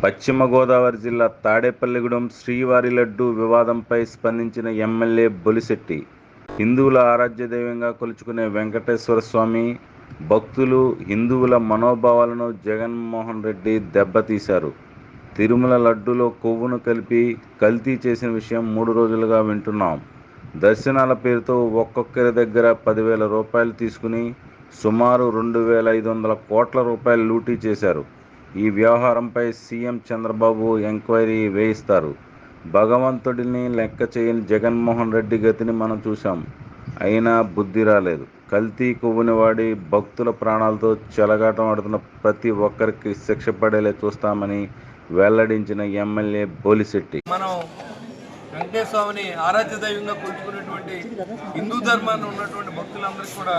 పశ్చిమ గోదావరి జిల్లా తాడేపల్లిగూడెం శ్రీవారి లడ్డూ వివాదంపై స్పందించిన ఎమ్మెల్యే బొలిశెట్టి, హిందువుల ఆరాధ్య దైవంగా కొలుచుకునే వెంకటేశ్వర స్వామి భక్తులు, హిందువుల మనోభావాలను జగన్మోహన్ రెడ్డి దెబ్బతీశారు. తిరుమల లడ్డూలో కొవ్వును కలిపి కల్తీ చేసిన విషయం 3 రోజులుగా వింటున్నాం. దర్శనాల పేరుతో ఒక్కొక్కరి దగ్గర 10,000 రూపాయలు తీసుకుని సుమారు 2,500 కోట్ల రూపాయలు లూటీ చేశారు. ఈ వ్యవహారంపై సీఎం చంద్రబాబు ఎంక్వైరీ వేయిస్తారు. భగవంతుడిని లెక్క చేయని జగన్మోహన్ రెడ్డి గతిని మనం చూశాం. అయినా బుద్ధి రాలేదు. కల్తీ కొవ్వుని వాడి భక్తుల ప్రాణాలతో చెలగాటమాడుతున్న ప్రతి ఒక్కరికి శిక్ష పడేలా చూస్తామని వెల్లడించిన ఎమ్మెల్యే బొలిశెట్టి, మనం వెంకటేశ్వర స్వామిని ఆరాధ్య దైవంగా కొలుచుకున్నటువంటి హిందూ ధర్మాన్ని ఉన్నటువంటి భక్తులందరికీ కూడా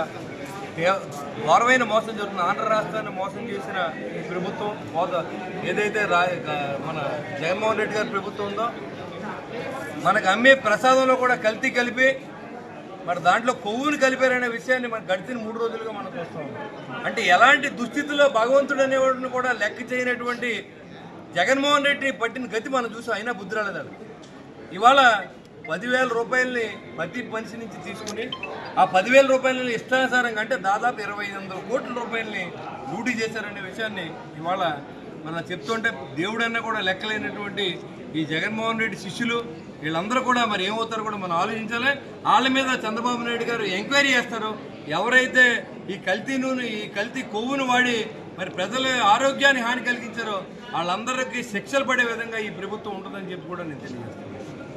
ఘోరమైన మోసం జరుగుతుంది. ఆంధ్ర రాష్ట్రాన్ని మోసం చేసిన ఈ ప్రభుత్వం ఏదైతే మన జగన్మోహన్ రెడ్డి గారి ప్రభుత్వం ఉందో, మనకు అమ్మే ప్రసాదంలో కూడా కల్తీ కలిపి మరి దాంట్లో కొవ్వుని కలిపారనే విషయాన్ని మనం గడిచిన 3 రోజులుగా మనం చూస్తాం. అంటే ఎలాంటి దుస్థితిలో భగవంతుడు అనేవాడిని కూడా లెక్క చేయనటువంటి జగన్మోహన్ రెడ్డి పట్టిన గతి మనం చూసాం. అయినా బుద్ధి రాలేదు. ఇవాళ 10,000 రూపాయలని ప్రతి మనిషి నుంచి తీసుకుని ఆ 10,000 రూపాయలని ఇష్టానుసారంగా అంటే దాదాపు 2,500 కోట్ల రూపాయలని లూటీ చేశారనే విషయాన్ని ఇవాళ మనం చెప్తుంటే దేవుడన్నా కూడా లెక్కలేనటువంటి ఈ జగన్మోహన్ రెడ్డి శిష్యులు వీళ్ళందరూ కూడా మరి ఏమవుతారో కూడా మనం ఆలోచించాలి. వాళ్ళ మీద చంద్రబాబు నాయుడు గారు ఎంక్వైరీ చేస్తారు. ఎవరైతే ఈ కల్తీ కొవ్వును వాడి మరి ప్రజల ఆరోగ్యాన్ని హాని కలిగించారో వాళ్ళందరికీ శిక్షలు పడే విధంగా ఈ ప్రభుత్వం ఉంటుందని చెప్పి కూడా నేను తెలియజేస్తాను.